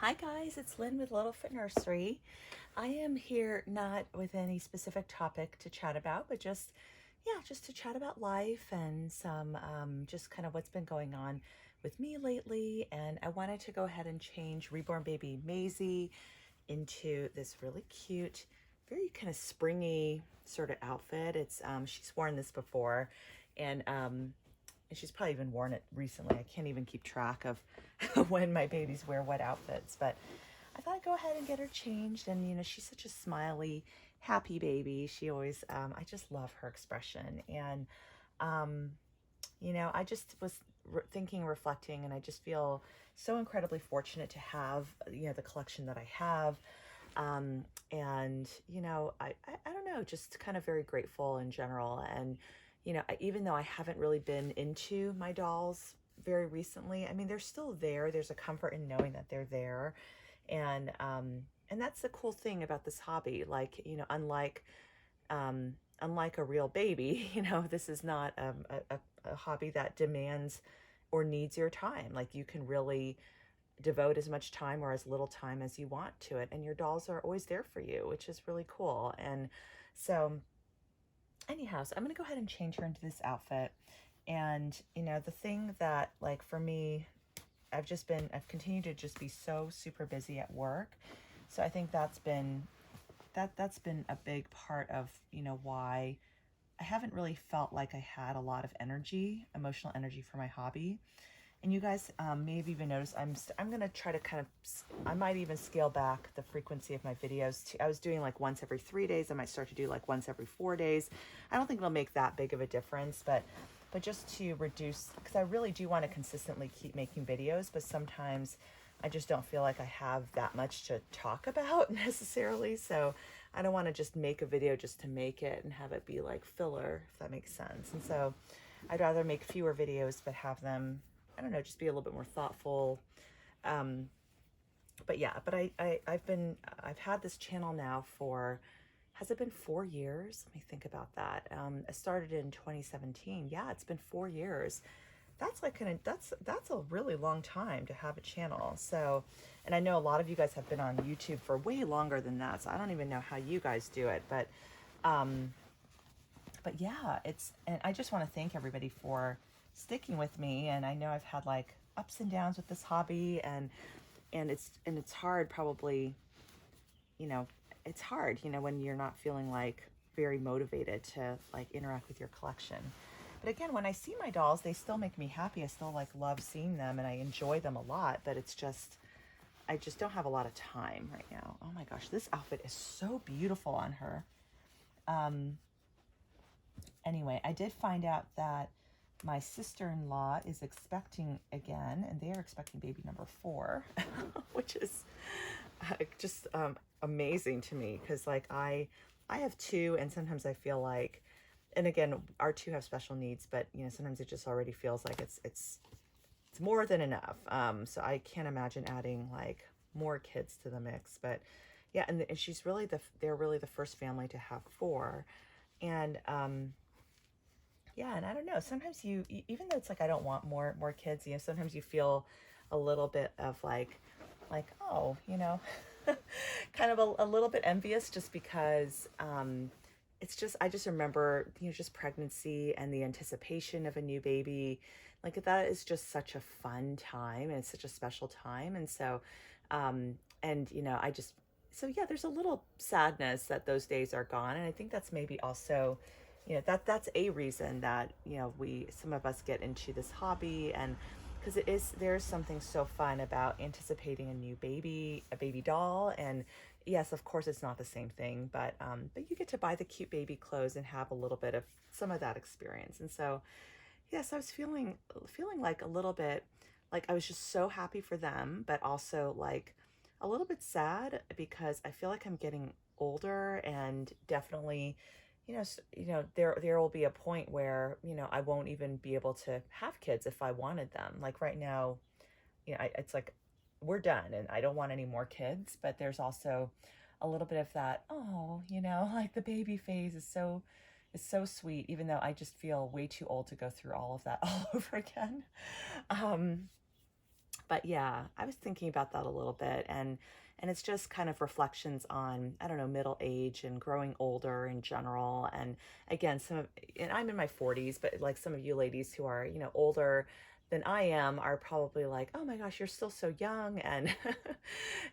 Hi guys, it's Lynn with Littlefoot Nursery. I am here not with any specific topic to chat about, but just to chat about life and some just kind of what's been going on with me lately. And I wanted to go ahead and change reborn baby Maisie into this really cute, very kind of springy sort of outfit. It's she's worn this before, and she's probably even worn it recently. I can't even keep track of when my babies wear what outfits, but I thought I'd go ahead and get her changed. And, she's such a smiley, happy baby. She always, I just love her expression. And, I just was thinking, reflecting, and I just feel so incredibly fortunate to have, the collection that I have. I don't know, just kind of very grateful in general. And, even though I haven't really been into my dolls very recently, I mean, they're still there. There's a comfort in knowing that they're there. And that's the cool thing about this hobby. Like, unlike a real baby, this is not a hobby that demands or needs your time. Like, you can really devote as much time or as little time as you want to it, and your dolls are always there for you, which is really cool. And so anyhow, so I'm going to go ahead and change her into this outfit. And, the thing that, like, for me, I've continued to just be so super busy at work. So I think that's been a big part of, why I haven't really felt like I had a lot of emotional energy for my hobby. And you guys may have even noticed I'm going to try to I might even scale back the frequency of my videos. I was doing like once every 3 days. I might start to do like once every 4 days. I don't think it'll make that big of a difference, but just to reduce, because I really do want to consistently keep making videos, but sometimes I just don't feel like I have that much to talk about necessarily. So I don't want to just make a video just to make it and have it be like filler, if that makes sense. And so I'd rather make fewer videos, but have them, I don't know, just be a little bit more thoughtful. But I've had this channel now for, has it been 4 years? Let me think about that. I started in 2017. Yeah, it's been 4 years. That's that's a really long time to have a channel. So, and I know a lot of you guys have been on YouTube for way longer than that. So I don't even know how you guys do it, but yeah, and I just want to thank everybody for sticking with me. And I know I've had like ups and downs with this hobby, and it's hard, probably, it's hard, when you're not feeling like very motivated to like interact with your collection. But again, when I see my dolls, they still make me happy. I still like love seeing them, and I enjoy them a lot, but I just don't have a lot of time right now. Oh my gosh, this outfit is so beautiful on her. Anyway, I did find out that my sister-in-law is expecting again, and they are expecting baby number 4, which is just amazing to me, because like I have 2, and sometimes I feel like, and again, our 2 have special needs, but sometimes it just already feels like it's more than enough. So I can't imagine adding like more kids to the mix. But yeah, and they're really the first family to have 4. And yeah, and I don't know, sometimes even though it's like I don't want more kids, sometimes you feel a little bit of like oh, kind of a little bit envious, just because I just remember, just pregnancy and the anticipation of a new baby. Like, that is just such a fun time, and it's such a special time. And so, so yeah, there's a little sadness that those days are gone. And I think that's maybe also, that's a reason that, some of us get into this hobby, and because there's something so fun about anticipating a baby doll. And yes, of course, it's not the same thing, but you get to buy the cute baby clothes and have a little bit of some of that experience. And so, yes, I was feeling like a little bit like I was just so happy for them, but also like a little bit sad, because I feel like I'm getting older, and definitely, there will be a point where, I won't even be able to have kids if I wanted them. Like right now, it's like we're done, and I don't want any more kids. But there's also a little bit of that, oh, like the baby phase is so sweet, even though I just feel way too old to go through all of that all over again. But yeah, I was thinking about that a little bit, and it's just kind of reflections on, I don't know, middle age and growing older in general. And again, and I'm in my 40s, but like some of you ladies who are, older than I am are probably like, oh my gosh, you're still so young. And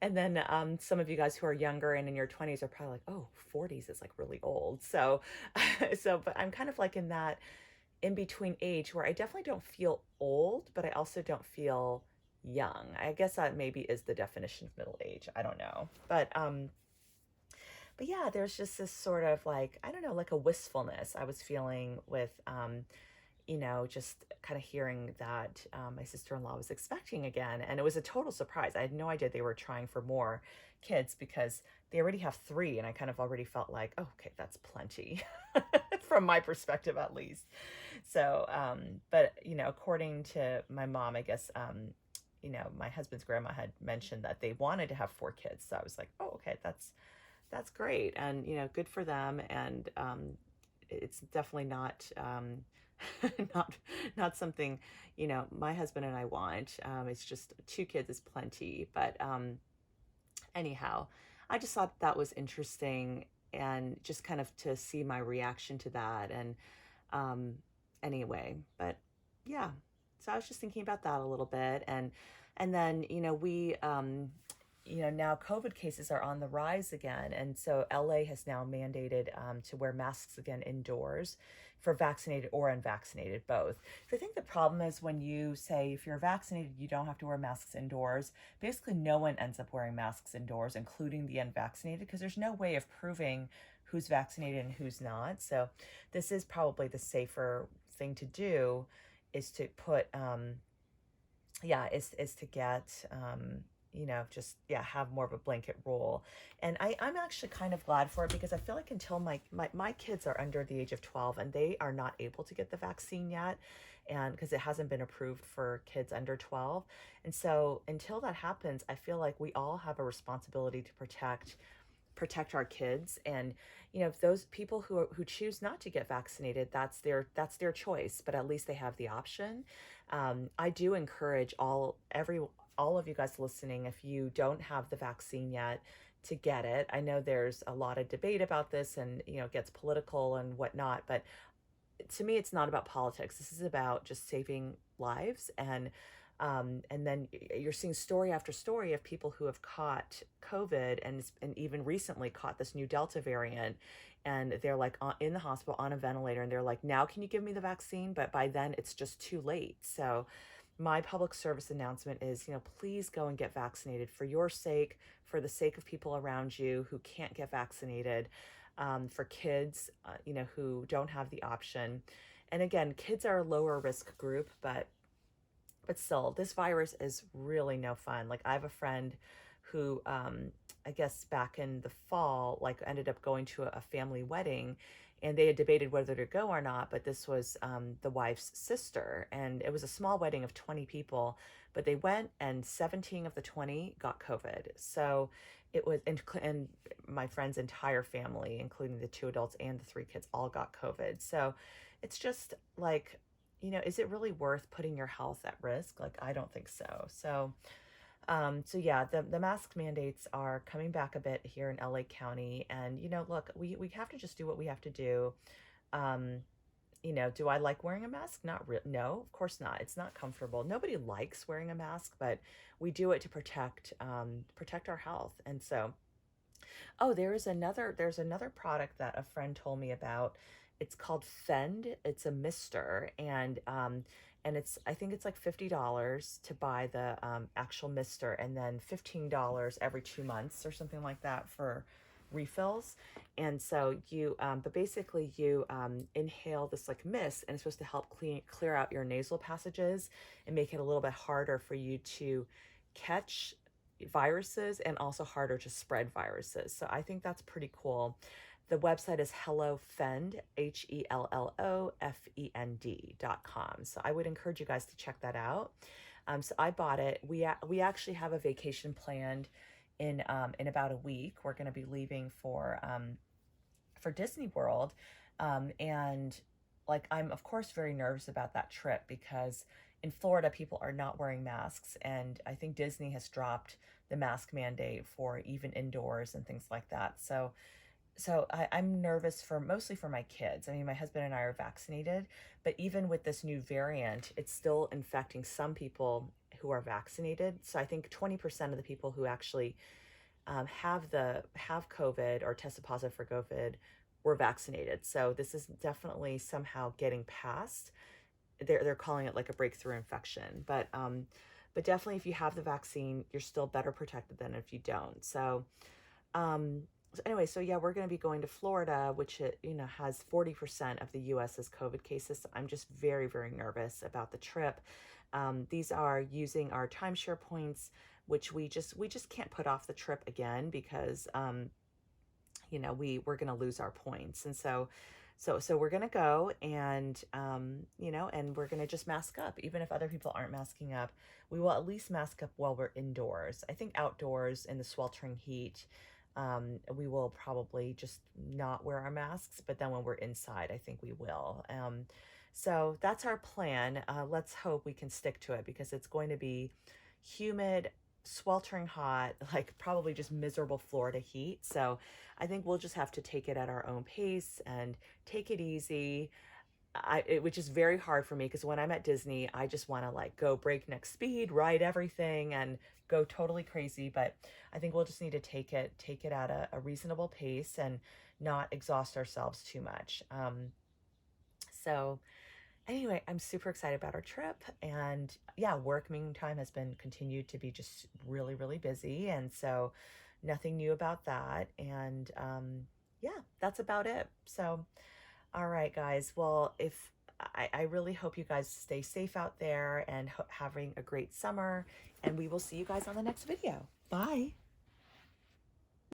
and then some of you guys who are younger and in your 20s are probably like, oh, 40s is like really old. So but I'm kind of like in that in between age where I definitely don't feel old, but I also don't feel young. I guess that maybe is the definition of middle age. I don't know. But yeah, there's just this sort of like, I don't know, like a wistfulness I was feeling with just kind of hearing that my sister-in-law was expecting again. And it was a total surprise. I had no idea they were trying for more kids because they already have three. And I kind of already felt like, oh, okay, that's plenty from my perspective, at least. So, but, according to my mom, I guess, my husband's grandma had mentioned that they wanted to have four kids. So I was like, oh, okay, that's great. And, good for them. And it's definitely not, not not something my husband and I want. It's just two kids is plenty. But anyhow, I just thought that was interesting, and just kind of to see my reaction to that. And um, anyway, but yeah, so I was just thinking about that a little bit. And then we now COVID cases are on the rise again. And so LA has now mandated to wear masks again indoors for vaccinated or unvaccinated, both. So I think the problem is when you say if you're vaccinated, you don't have to wear masks indoors. Basically, no one ends up wearing masks indoors, including the unvaccinated, because there's no way of proving who's vaccinated and who's not. So this is probably the safer thing to do, is to put, is to get, just, have more of a blanket rule. And I'm actually kind of glad for it, because I feel like until my kids are under the age of 12 and they are not able to get the vaccine yet, and because it hasn't been approved for kids under 12. And so until that happens, I feel like we all have a responsibility to protect our kids. And if those people who choose not to get vaccinated, that's their choice, but at least they have the option. I do encourage all of you guys listening, if you don't have the vaccine yet, to get it. I know there's a lot of debate about this, and it gets political and whatnot, but to me, it's not about politics. This is about just saving lives. And then you're seeing story after story of people who have caught COVID, and even recently caught this new Delta variant, and they're like in the hospital on a ventilator, and they're like, now can you give me the vaccine? But by then it's just too late. So my public service announcement is, please go and get vaccinated, for your sake, for the sake of people around you who can't get vaccinated, for kids, who don't have the option. And again, kids are a lower risk group, but still, this virus is really no fun. Like, I have a friend who, I guess back in the fall, like ended up going to a family wedding, and they had debated whether to go or not. But this was the wife's sister, and it was a small wedding of 20 people, but they went, and 17 of the 20 got COVID. So it was, and my friend's entire family, including the two adults and the three kids, all got COVID. So it's just like, is it really worth putting your health at risk? Like, I don't think so. So yeah, the mask mandates are coming back a bit here in LA County. And, look, we have to just do what we have to do. Um, do I like wearing a mask? Not really. No, of course not. It's not comfortable. Nobody likes wearing a mask, but we do it to protect our health. And so, oh, there's another product that a friend told me about. It's called Fend. It's a mister, and I think it's like $50 to buy the actual mister, and then $15 every 2 months or something like that for refills. And so but basically you inhale this like mist, and it's supposed to help clear out your nasal passages and make it a little bit harder for you to catch viruses, and also harder to spread viruses. So I think that's pretty cool. The website is HelloFend, HelloFend.com. So I would encourage you guys to check that out. So I bought it. We actually have a vacation planned in about a week. We're going to be leaving for Disney World, and like, I'm of course very nervous about that trip, because in Florida, people are not wearing masks. And I think Disney has dropped the mask mandate for even indoors and things like that. I'm nervous for mostly for my kids. I mean, my husband and I are vaccinated, but even with this new variant, it's still infecting some people who are vaccinated. So I think 20% of the people who actually have COVID or tested positive for COVID were vaccinated. So this is definitely somehow getting past. They're calling it like a breakthrough infection, but definitely if you have the vaccine, you're still better protected than if you don't. So anyway, so yeah, we're going to be going to Florida, which has 40% of the US's COVID cases. So I'm just very, very nervous about the trip. These are using our timeshare points, which we just can't put off the trip again because we're going to lose our points. And so we're going to go and and we're going to just mask up. Even if other people aren't masking up, we will at least mask up while we're indoors. I think outdoors in the sweltering heat, we will probably just not wear our masks, but then when we're inside, I think we will. So that's our plan. Let's hope we can stick to it because it's going to be humid, sweltering hot, like probably just miserable Florida heat. So I think we'll just have to take it at our own pace and take it easy. Which is very hard for me because when I'm at Disney, I just want to like go breakneck speed, ride everything, and go totally crazy. But I think we'll just need to take it at a reasonable pace and not exhaust ourselves too much. So anyway, I'm super excited about our trip, and yeah, work meantime has been continued to be just really, really busy, and so nothing new about that. And yeah, that's about it. So all right, guys. Well, if I really hope you guys stay safe out there and having a great summer, and we will see you guys on the next video. Bye.